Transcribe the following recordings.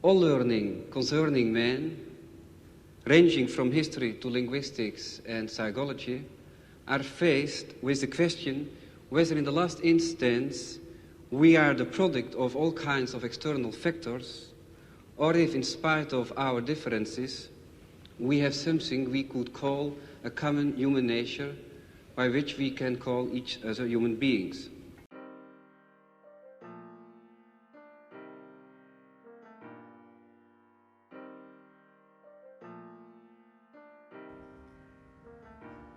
All learning concerning man, ranging from history to linguistics and psychology, are faced with the question whether in the last instance we are the product of all kinds of external factors, or if in spite of our differences, we have something we could call a common human nature by which we can call each other human beings.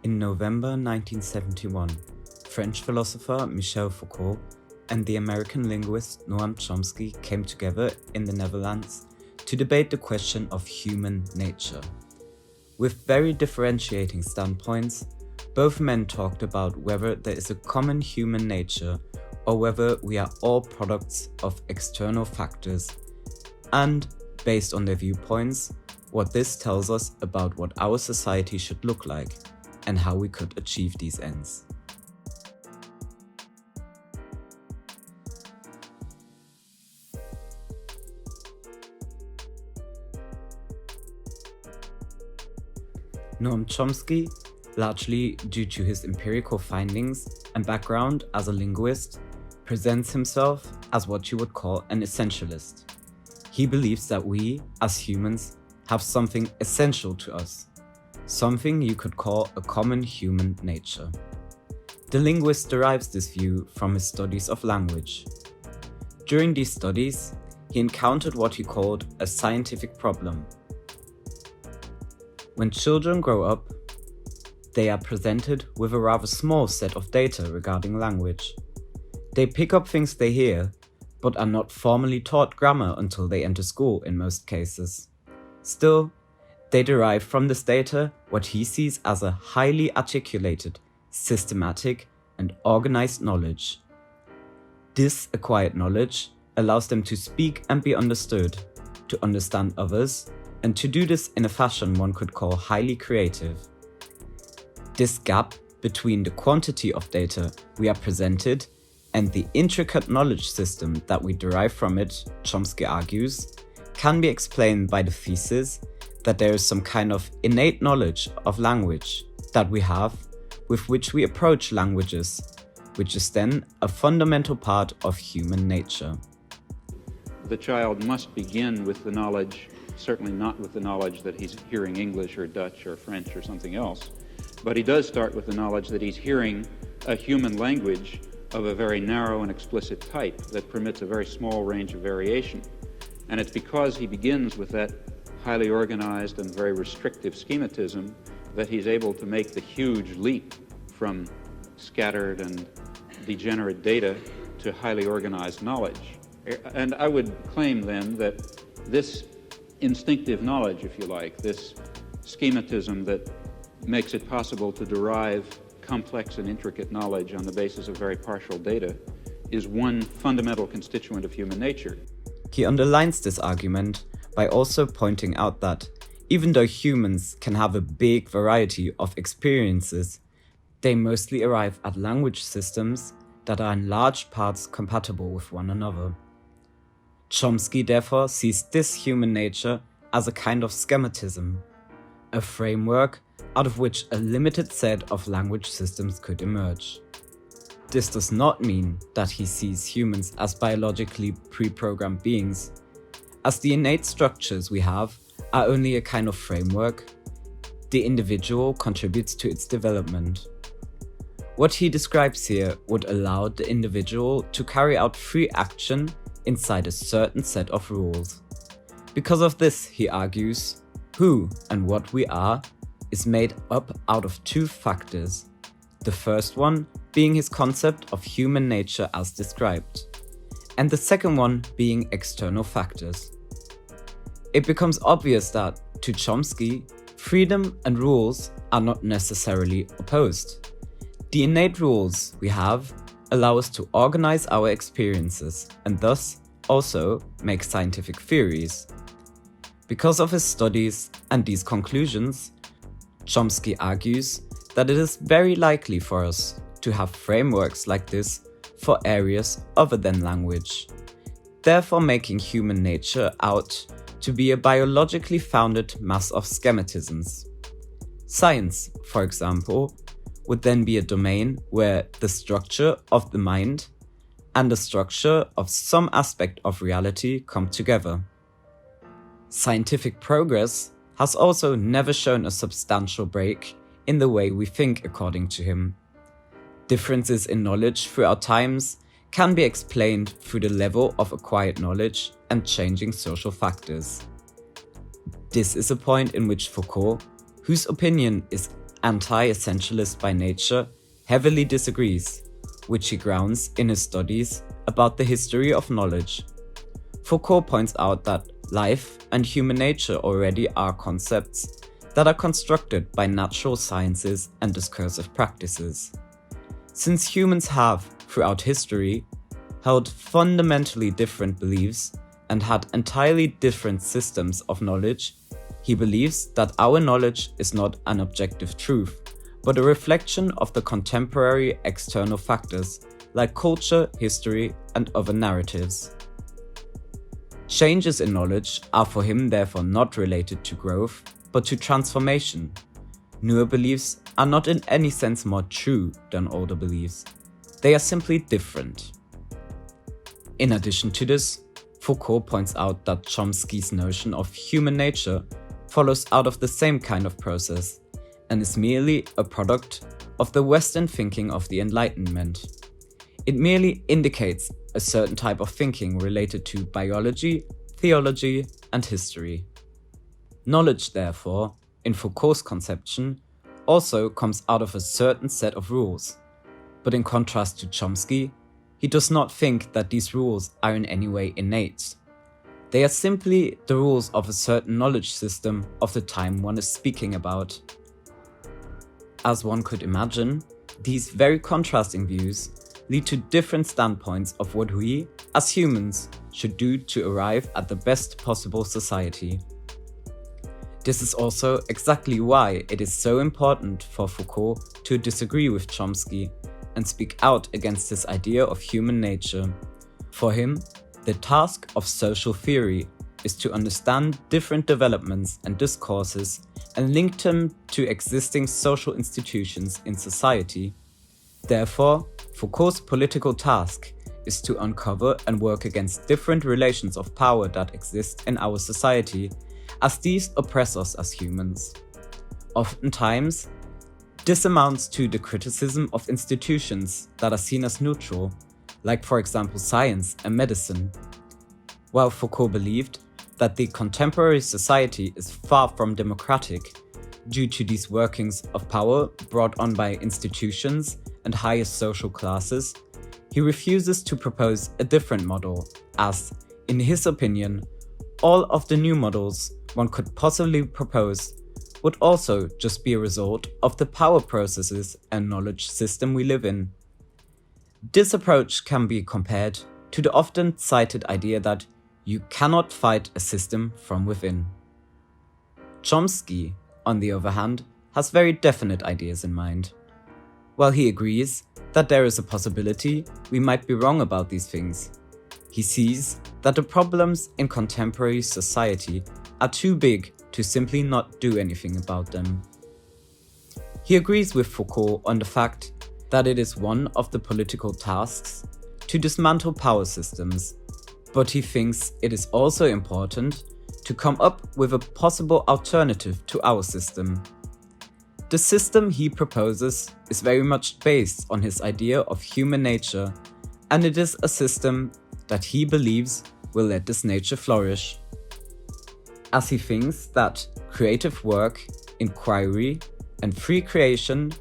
In November 1971, French philosopher Michel Foucault and the American linguist Noam Chomsky came together in the Netherlands to debate the question of human nature. With very differentiating standpoints, both men talked about whether there is a common human nature or whether we are all products of external factors, and, based on their viewpoints, what this tells us about what our society should look like and how we could achieve these ends. Noam Chomsky, largely due to his empirical findings and background as a linguist, presents himself as what you would call an essentialist. He believes that we, as humans, have something essential to us, something you could call a common human nature. The linguist derives this view from his studies of language. During these studies, he encountered what he called a scientific problem. When children grow up, they are presented with a rather small set of data regarding language. They pick up things they hear, but are not formally taught grammar until they enter school in most cases. Still, they derive from this data what he sees as a highly articulated, systematic, and organized knowledge. This acquired knowledge allows them to speak and be understood, to understand others, and to do this in a fashion one could call highly creative. This gap between the quantity of data we are presented and the intricate knowledge system that we derive from it, Chomsky argues, can be explained by the thesis that there is some kind of innate knowledge of language that we have with which we approach languages, which is then a fundamental part of human nature. The child must begin with the knowledge, certainly not with the knowledge that he's hearing English or Dutch or French or something else, but he does start with the knowledge that he's hearing a human language of a very narrow and explicit type that permits a very small range of variation. And it's because he begins with that highly organized and very restrictive schematism that he's able to make the huge leap from scattered and degenerate data to highly organized knowledge. And I would claim then that this instinctive knowledge, if you like, this schematism that makes it possible to derive complex and intricate knowledge on the basis of very partial data, is one fundamental constituent of human nature. He underlines this argument by also pointing out that even though humans can have a big variety of experiences, they mostly arrive at language systems that are in large parts compatible with one another. Chomsky therefore sees this human nature as a kind of schematism, a framework out of which a limited set of language systems could emerge. This does not mean that he sees humans as biologically pre-programmed beings, as the innate structures we have are only a kind of framework. The individual contributes to its development. What he describes here would allow the individual to carry out free action inside a certain set of rules. Because of this, he argues, who and what we are is made up out of two factors. The first one being his concept of human nature as described, and the second one being external factors. It becomes obvious that, to Chomsky, freedom and rules are not necessarily opposed. The innate rules we have allow us to organize our experiences and thus also make scientific theories. Because of his studies and these conclusions, Chomsky argues that it is very likely for us to have frameworks like this for areas other than language, therefore making human nature out to be a biologically founded mass of schematisms. Science, for example, would then be a domain where the structure of the mind and the structure of some aspect of reality come together. Scientific progress has also never shown a substantial break in the way we think, according to him. Differences in knowledge throughout times can be explained through the level of acquired knowledge and changing social factors. This is a point in which Foucault, whose opinion is anti-essentialist by nature, heavily disagrees, which he grounds in his studies about the history of knowledge. Foucault points out that life and human nature already are concepts that are constructed by natural sciences and discursive practices. Since humans have, throughout history, held fundamentally different beliefs and had entirely different systems of knowledge, he believes that our knowledge is not an objective truth, but a reflection of the contemporary external factors like culture, history, and other narratives. Changes in knowledge are for him therefore not related to growth, but to transformation. Newer beliefs are not in any sense more true than older beliefs. They are simply different. In addition to this, Foucault points out that Chomsky's notion of human nature follows out of the same kind of process and is merely a product of the Western thinking of the Enlightenment. It merely indicates a certain type of thinking related to biology, theology, and history. Knowledge, therefore, in Foucault's conception, also comes out of a certain set of rules. But in contrast to Chomsky, he does not think that these rules are in any way innate. They are simply the rules of a certain knowledge system of the time one is speaking about. As one could imagine, these very contrasting views lead to different standpoints of what we, as humans, should do to arrive at the best possible society. This is also exactly why it is so important for Foucault to disagree with Chomsky and speak out against his idea of human nature. For him, the task of social theory is to understand different developments and discourses and link them to existing social institutions in society. Therefore, Foucault's political task is to uncover and work against different relations of power that exist in our society, as these oppress us as humans. Oftentimes, this amounts to the criticism of institutions that are seen as neutral, like for example science and medicine. While Foucault believed that the contemporary society is far from democratic due to these workings of power brought on by institutions and higher social classes, he refuses to propose a different model, as, in his opinion, all of the new models one could possibly propose would also just be a result of the power processes and knowledge system we live in. This approach can be compared to the often cited idea that you cannot fight a system from within. Chomsky, on the other hand, has very definite ideas in mind. While he agrees that there is a possibility we might be wrong about these things, he sees that the problems in contemporary society are too big to simply not do anything about them. He agrees with Foucault on the fact that it is one of the political tasks to dismantle power systems, but he thinks it is also important to come up with a possible alternative to our system. The system he proposes is very much based on his idea of human nature, and it is a system that he believes will let this nature flourish. As he thinks that creative work, inquiry, and free creation,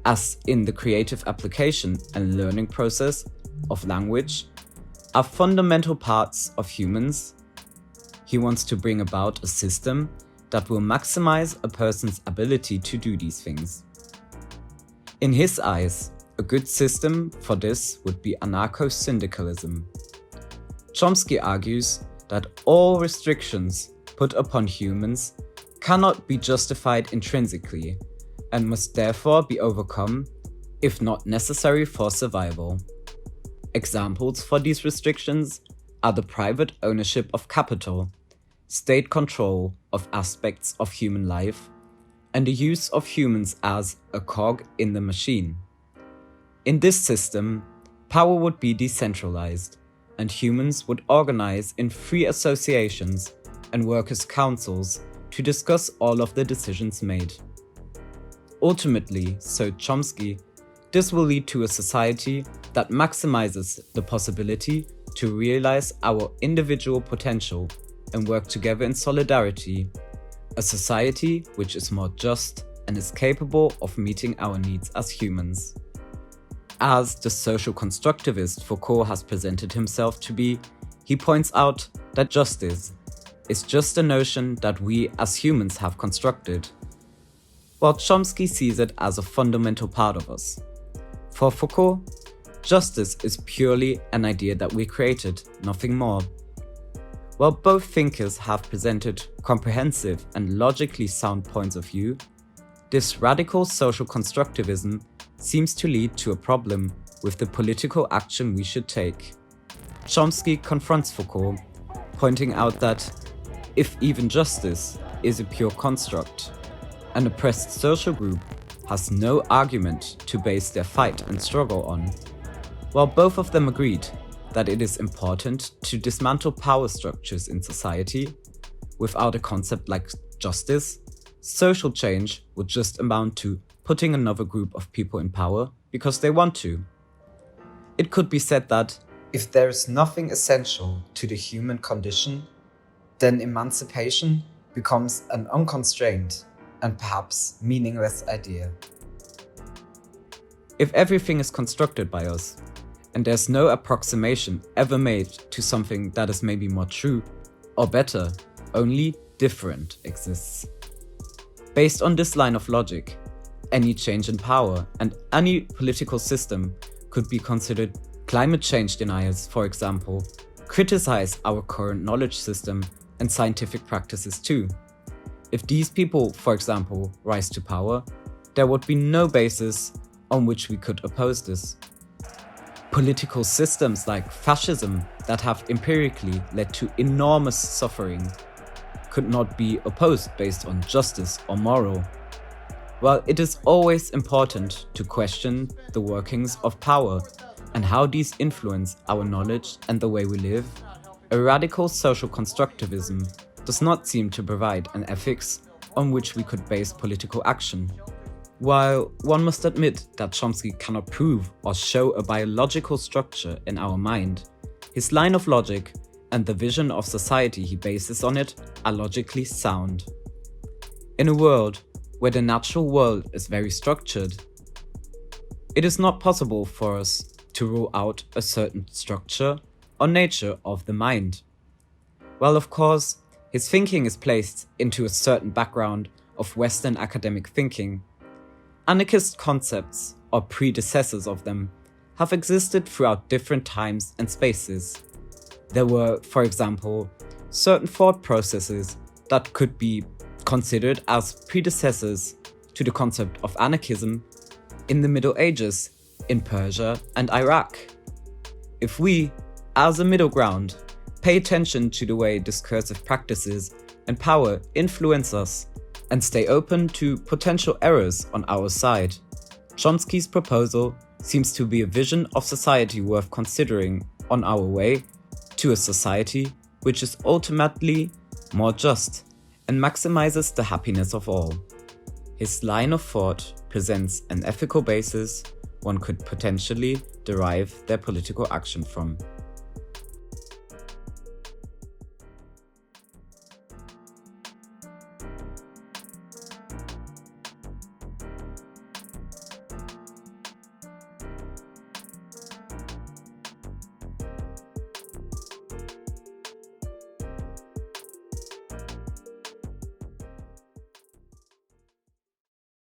as in the creative application and learning process of language, are fundamental parts of humans, he wants to bring about a system that will maximize a person's ability to do these things. In his eyes, a good system for this would be anarcho-syndicalism. Chomsky argues that all restrictions put upon humans cannot be justified intrinsically and must therefore be overcome if not necessary for survival. Examples for these restrictions are the private ownership of capital state control of aspects of human life, and the use of humans as a cog in the machine. In this system, power would be decentralized, and humans would organize in free associations and workers' councils to discuss all of the decisions made. Ultimately, so Chomsky, this will lead to a society that maximizes the possibility to realize our individual potential and work together in solidarity, a society which is more just and is capable of meeting our needs as humans. As the social constructivist Foucault has presented himself to be, he points out that justice is just a notion that we as humans have constructed, while Chomsky sees it as a fundamental part of us. For Foucault, justice is purely an idea that we created, nothing more. While both thinkers have presented comprehensive and logically sound points of view, this radical social constructivism seems to lead to a problem with the political action we should take. Chomsky confronts Foucault, pointing out that if even justice is a pure construct, an oppressed social group has no argument to base their fight and struggle on. While both of them agreed that it is important to dismantle power structures in society, without a concept like justice, social change would just amount to putting another group of people in power because they want to. It could be said that if there is nothing essential to the human condition, then emancipation becomes an unconstrained and perhaps meaningless idea. If everything is constructed by us, and there's no approximation ever made to something that is maybe more true, or better, only different exists. Based on this line of logic, any change in power and any political system could be considered climate change deniers, for example, criticize our current knowledge system and scientific practices too. If these people, for example, rise to power, there would be no basis on which we could oppose this. Political systems like fascism that have empirically led to enormous suffering could not be opposed based on justice or moral. While it is always important to question the workings of power and how these influence our knowledge and the way we live, a radical social constructivism does not seem to provide an ethics on which we could base political action. While one must admit that Chomsky cannot prove or show a biological structure in our mind, his line of logic and the vision of society he bases on it are logically sound. In a world where the natural world is very structured, it is not possible for us to rule out a certain structure or nature of the mind. While of course, his thinking is placed into a certain background of Western academic thinking, anarchist concepts, or predecessors of them, have existed throughout different times and spaces. There were, for example, certain thought processes that could be considered as predecessors to the concept of anarchism in the Middle Ages in Persia and Iraq. If we, as a middle ground, pay attention to the way discursive practices and power influence us and stay open to potential errors on our side, Chomsky's proposal seems to be a vision of society worth considering on our way to a society which is ultimately more just and maximizes the happiness of all. His line of thought presents an ethical basis one could potentially derive their political action from.